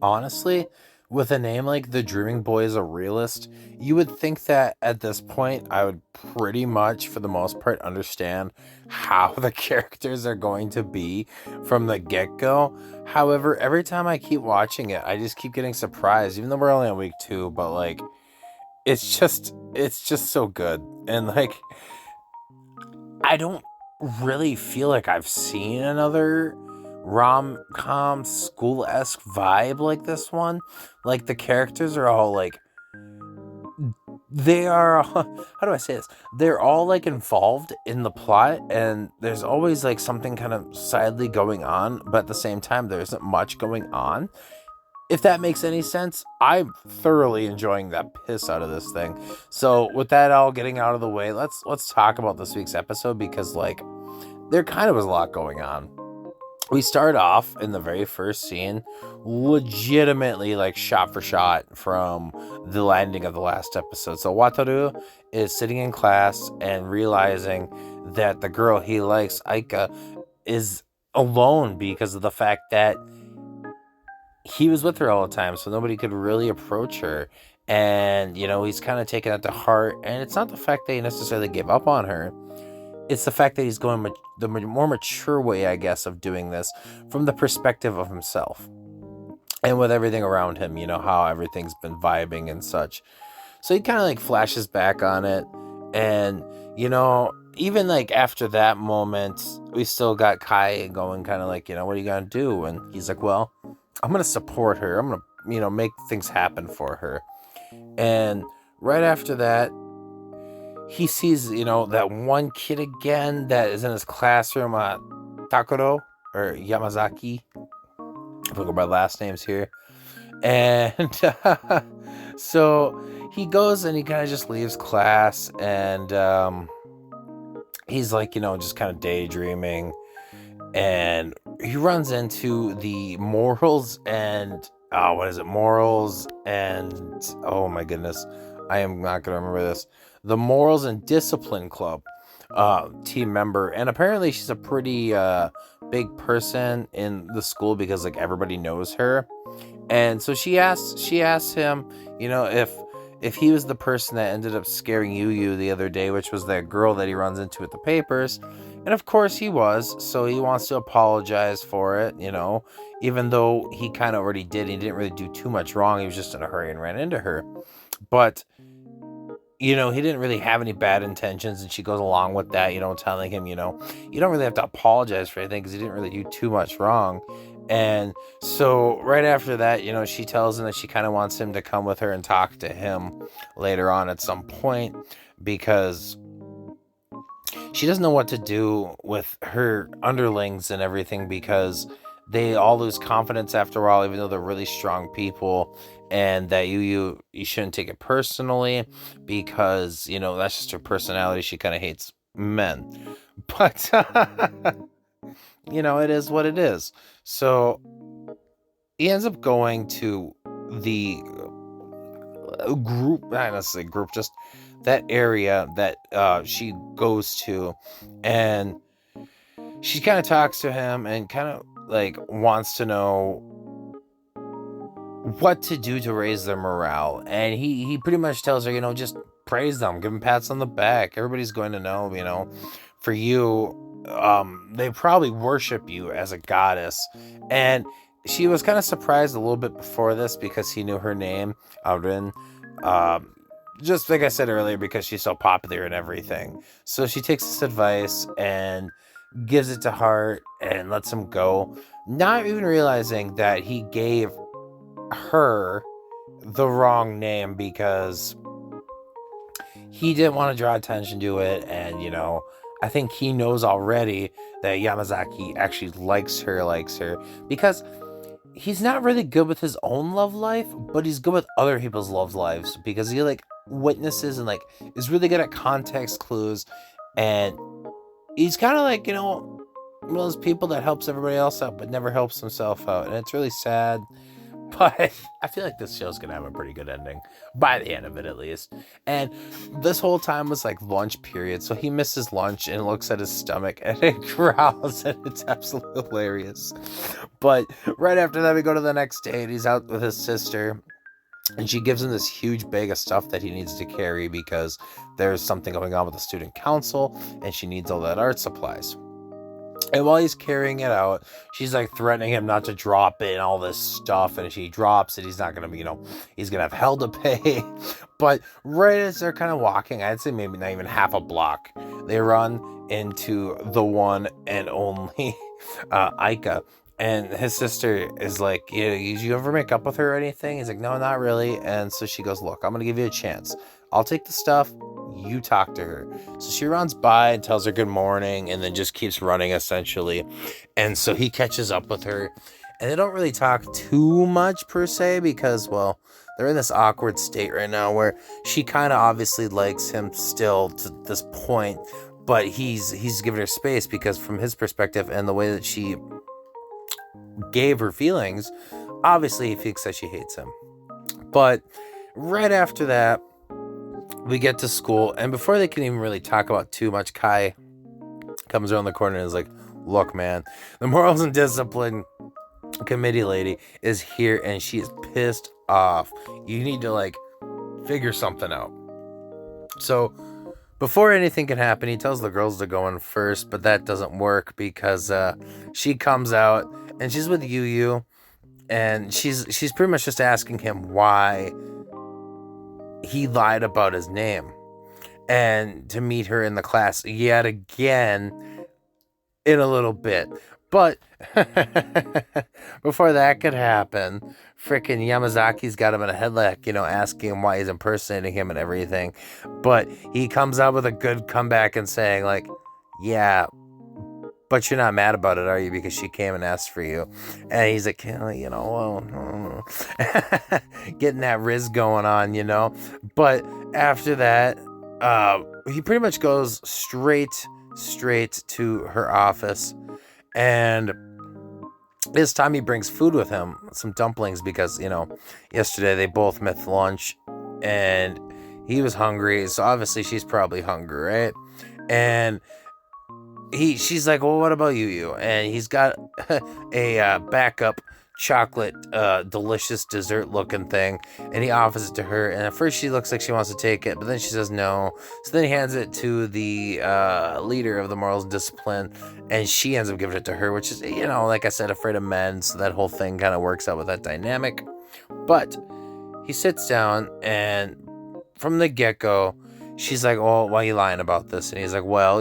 Honestly, with a name like The Dreaming Boy is a Realist, you would think that at this point I would pretty much, for the most part, understand how the characters are going to be from the get go. However, every time I keep watching it, I just keep getting surprised, even though we're only on week two, but like, it's just so good. And like, I don't really feel like I've seen another rom com school esque vibe like this one. Like the characters are all like they are how do I say this? They're all like involved in the plot and there's always like something kind of sidely going on, but at the same time there isn't much going on. If that makes any sense, I'm thoroughly enjoying that piss out of this thing. So with that all getting out of the way, let's talk about this week's episode because like there kind of was a lot going on. We start off in the very first scene, legitimately like shot for shot from the landing of the last episode. So Wataru is sitting in class and realizing that the girl he likes, Aika, is alone because of the fact that he was with her all the time, so nobody could really approach her. And, he's kind of taken it to heart. And it's not the fact that he necessarily gave up on her, it's the fact that he's going the more mature way, I guess, of doing this from the perspective of himself and with everything around him, how everything's been vibing and such. So he kind of like flashes back on it. And, even like after that moment, we still got Kai going, kind of like, what are you going to do? And he's like, well, I'm going to support her. I'm going to, make things happen for her. And right after that, he sees, that one kid again that is in his classroom, Takuro or Yamazaki. If I go by last names here. And so he goes and he kind of just leaves class and he's like, just kind of daydreaming. And he runs into the morals and, what is it? Morals and, oh my goodness, I am not going to remember this. The Morals and Discipline Club team member. And apparently she's a pretty big person in the school because like everybody knows her. And so she asks him, if he was the person that ended up scaring Yu the other day, which was that girl that he runs into at the papers. And of course he was, so he wants to apologize for it, even though he kind of already did. He didn't really do too much wrong. He was just in a hurry and ran into her. But he didn't really have any bad intentions, and she goes along with that, telling him, you don't really have to apologize for anything because he didn't really do too much wrong. And so right after that, she tells him that she kind of wants him to come with her and talk to him later on at some point because she doesn't know what to do with her underlings and everything because they all lose confidence after a while, even though they're really strong people, and that you shouldn't take it personally because that's just her personality. She kind of hates men, but it is what it is. So he ends up going to the group, not necessarily group, just that area that she goes to, and she kind of talks to him and kind of like wants to know what to do to raise their morale. And he pretty much tells her, just praise them, give them pats on the back. Everybody's going to know, for you, they probably worship you as a goddess. And she was kind of surprised a little bit before this because he knew her name, Aurin. Just like I said earlier, because she's so popular and everything. So she takes this advice and gives it to heart and lets him go, not even realizing that he gave her the wrong name because he didn't want to draw attention to it. And I think he knows already that Yamazaki actually likes her because he's not really good with his own love life, but he's good with other people's love lives because he like witnesses and like is really good at context clues. And he's kind of like, one of those people that helps everybody else out but never helps himself out. And it's really sad. But I feel like this show's gonna have a pretty good ending by the end of it, at least. And this whole time was like lunch period, so he misses lunch and looks at his stomach and it growls, and it's absolutely hilarious. But right after that, we go to the next day, and he's out with his sister, and she gives him this huge bag of stuff that he needs to carry because there's something going on with the student council, and she needs all that art supplies. And while he's carrying it out, she's like threatening him not to drop it and all this stuff. And if he drops it, he's not going to, he's going to have hell to pay. But right as they're kind of walking, I'd say maybe not even half a block, they run into the one and only Ika. And his sister is like, you ever make up with her or anything? He's like, no, not really. And so she goes, look, I'm going to give you a chance. I'll take the stuff. You talk to her. So she runs by and tells her good morning and then just keeps running, essentially. And so he catches up with her. And they don't really talk too much per se because, well, they're in this awkward state right now where she kind of obviously likes him still to this point. But he's given her space because from his perspective and the way that she gave her feelings, obviously he thinks that she hates him. But right after that, we get to school, and before they can even really talk about too much, Kai comes around the corner and is like, look, man, the morals and discipline committee lady is here and she is pissed off. You need to figure something out. So before anything can happen, he tells the girls to go in first, but that doesn't work because she comes out and she's with Yu, and she's pretty much just asking him why he lied about his name and to meet her in the class yet again in a little bit. But before that could happen, frickin' Yamazaki's got him in a headlock, asking him why he's impersonating him and everything. But he comes out with a good comeback and saying, yeah, but you're not mad about it, are you? Because she came and asked for you. And he's like, getting that Riz going on, But after that, he pretty much goes straight to her office. And this time he brings food with him, some dumplings, because, yesterday they both missed lunch and he was hungry. So obviously she's probably hungry, right? And she's like, well, what about you? And he's got a backup chocolate, delicious dessert looking thing, and he offers it to her. And at first she looks like she wants to take it, but then she says no. So then he hands it to the leader of the morals and discipline, and she ends up giving it to her, which is, like I said, afraid of men. So that whole thing kind of works out with that dynamic. But he sits down, and from the get-go, she's like, oh, why are you lying about this? And he's like, well,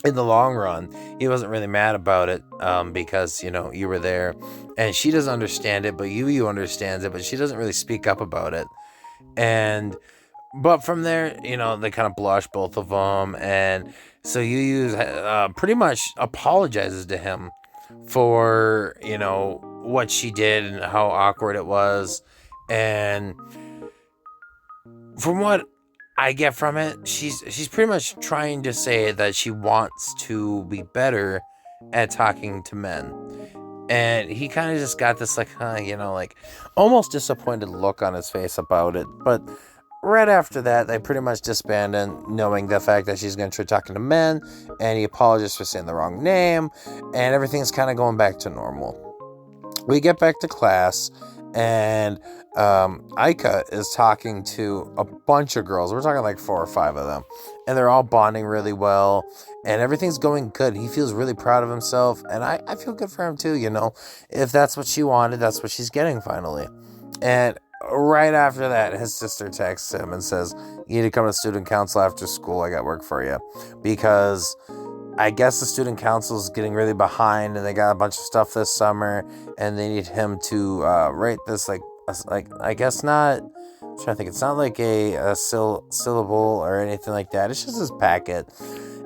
in the long run, he wasn't really mad about it because, you were there. And she doesn't understand it, but you understands it, but she doesn't really speak up about it. But from there, they kind of blush, both of them. And so Yu pretty much apologizes to him for, what she did and how awkward it was. And from what I get from it, she's pretty much trying to say that she wants to be better at talking to men. And he kind of just got this almost disappointed look on his face about it. But right after that, they pretty much disbanded, knowing the fact that she's going to try talking to men, and he apologized for saying the wrong name, and everything's kind of going back to normal. We get back to class, and Ika is talking to a bunch of girls. We're talking 4 or 5 of them, and they're all bonding really well, and everything's going good. He feels really proud of himself, and I feel good for him too. If that's what she wanted, that's what she's getting finally. And right after that, his sister texts him and says, you need to come to student council after school. I got work for you, because I guess the student council is getting really behind, and they got a bunch of stuff this summer, and they need him to write this I guess not. I'm trying to think. It's not like a syllable or anything like that. It's just his packet,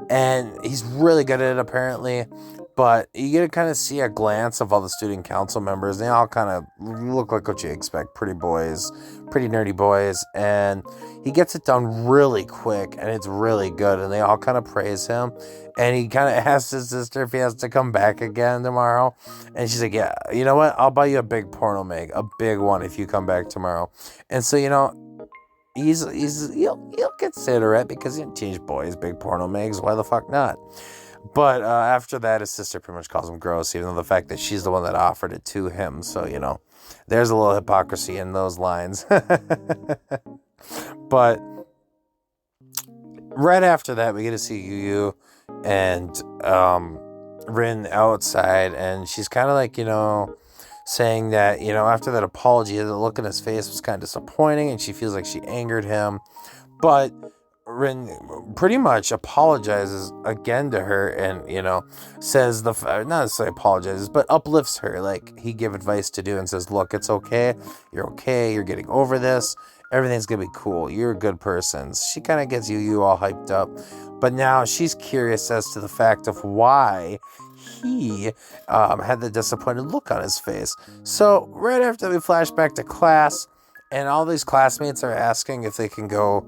and he's really good at it apparently. But you get to kind of see a glance of all the student council members. They all kind of look like what you expect, pretty boys, pretty nerdy boys. And he gets it done really quick, and it's really good. And they all kind of praise him. And he kind of asks his sister if he has to come back again tomorrow. And she's like, yeah, you know what? I'll buy you a big porno mag, a big one, if you come back tomorrow. And so, he'll consider it because teenage boys, big porno mags, why the fuck not? But after that, his sister pretty much calls him gross, even though the fact that she's the one that offered it to him. So, there's a little hypocrisy in those lines. But right after that, we get to see Yu and Rin outside, and she's kind of like, saying that, after that apology, the look in his face was kind of disappointing, and she feels like she angered him. But Rin pretty much apologizes again to her, and says not necessarily apologizes, but uplifts her like he gave advice to do, and says, look, it's okay, you're getting over this, everything's gonna be cool, you're a good person. She kind of gets you all hyped up, but now she's curious as to the fact of why he had the disappointed look on his face. So right after we flash back to class, and all these classmates are asking if they can go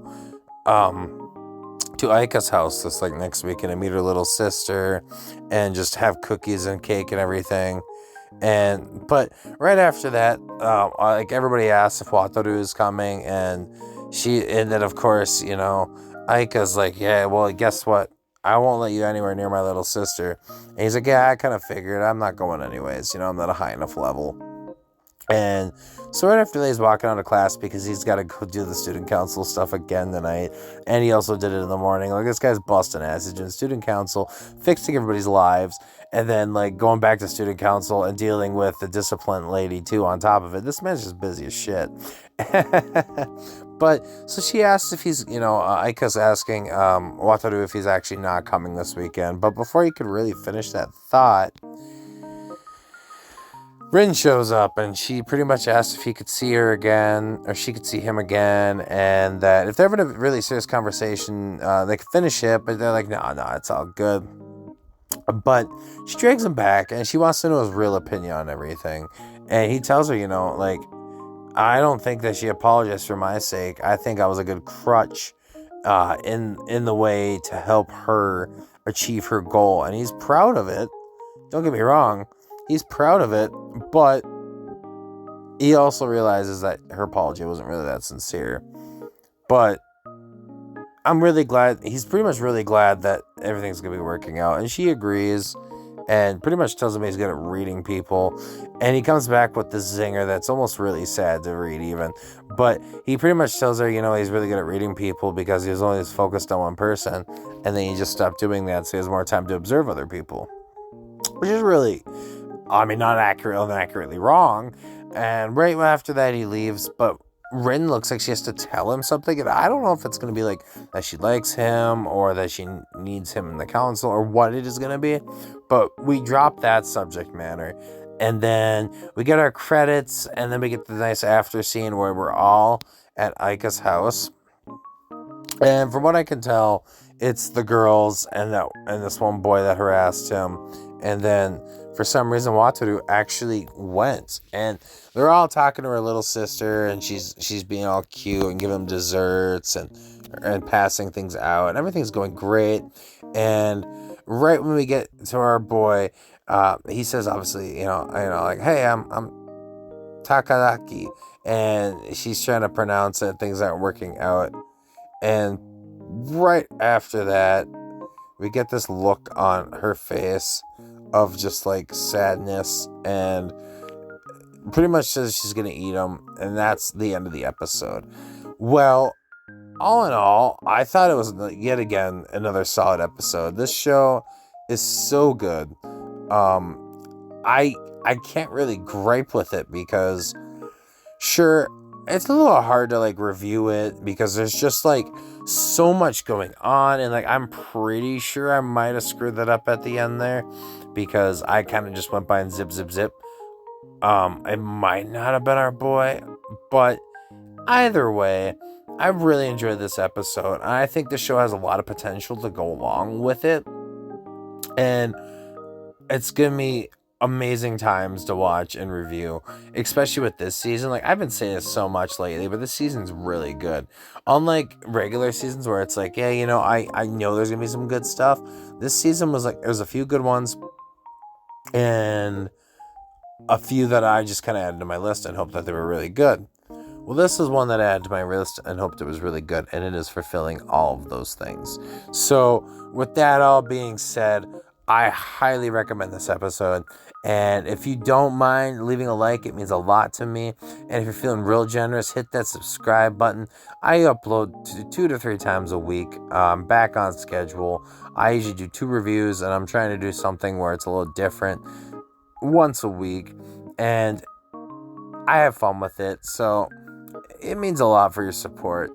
to Aika's house this next weekend and meet her little sister and just have cookies and cake and everything. But right after that, everybody asks if Wataru is coming, and then of course, Aika's like, yeah, well, guess what? I won't let you anywhere near my little sister. And he's like, yeah, I kind of figured. I'm not going anyways. I'm not a high enough level. And so right after that, he's walking out of class because he's got to go do the student council stuff again tonight. And he also did it in the morning. This guy's busting ass. He's doing student council, fixing everybody's lives, and then going back to student council and dealing with the discipline lady too on top of it. This man's just busy as shit. But so she asks if he's, Aika's asking Wataru if he's actually not coming this weekend. But before he could really finish that thought, Rin shows up, and she pretty much asks if he could see her again, or she could see him again, and that if they're having a really serious conversation, they could finish it, but they're like, no, it's all good. But she drags him back, and she wants to know his real opinion on everything. And he tells her, I don't think that she apologized for my sake. I think I was a good crutch in the way to help her achieve her goal. And he's proud of it. Don't get me wrong. He's proud of it, but he also realizes that her apology wasn't really that sincere. But I'm really glad, he's pretty much really glad that everything's going to be working out. And she agrees and pretty much tells him he's good at reading people. And he comes back with this zinger that's almost really sad to read even. But he pretty much tells her, he's really good at reading people because he was always focused on one person. And then he just stopped doing that so he has more time to observe other people. Which is really, not accurately wrong. And right after that, he leaves. But Rin looks like she has to tell him something. And I don't know if it's going to be like that she likes him or that she needs him in the council or what it is going to be. But we drop that subject matter. And then we get our credits. And then we get the nice after scene where we're all at Aika's house. And from what I can tell, it's the girls and this one boy that harassed him. And then for some reason, Wataru actually went, and they're all talking to her little sister, and she's being all cute and giving them desserts and passing things out, and everything's going great. And right when we get to our boy, he says, obviously, like, hey, I'm Takadaki, and she's trying to pronounce it, things aren't working out. And right after that, we get this look on her face of just sadness, and pretty much says she's gonna eat him, and that's the end of the episode. Well, all in all, I thought it was yet again another solid episode. This show is so good. I can't really gripe with it because sure, it's a little hard to review it because there's just so much going on, and I'm pretty sure I might have screwed that up at the end there because I kind of just went by and zip. It might not have been our boy, but either way, I really enjoyed this episode. I think the show has a lot of potential to go along with it, and it's gonna be amazing times to watch and review, especially with this season. Like, I've been saying this so much lately, but this season's really good. Unlike regular seasons where it's like, yeah, I know there's gonna be some good stuff. This season was like, there's a few good ones and a few that I just kind of added to my list and hoped that they were really good. Well, this is one that I added to my list and hoped it was really good, and it is fulfilling all of those things. So, with that all being said, I highly recommend this episode. And if you don't mind leaving a like, it means a lot to me. And if you're feeling real generous, hit that subscribe button. I upload 2 to 3 times a week. I'm back on schedule. I usually do 2 reviews, and I'm trying to do something where it's a little different once a week. And I have fun with it. So, it means a lot for your support.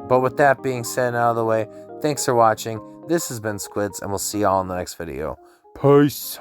But with that being said and out of the way, thanks for watching. This has been Squids, and we'll see y'all in the next video. Peace.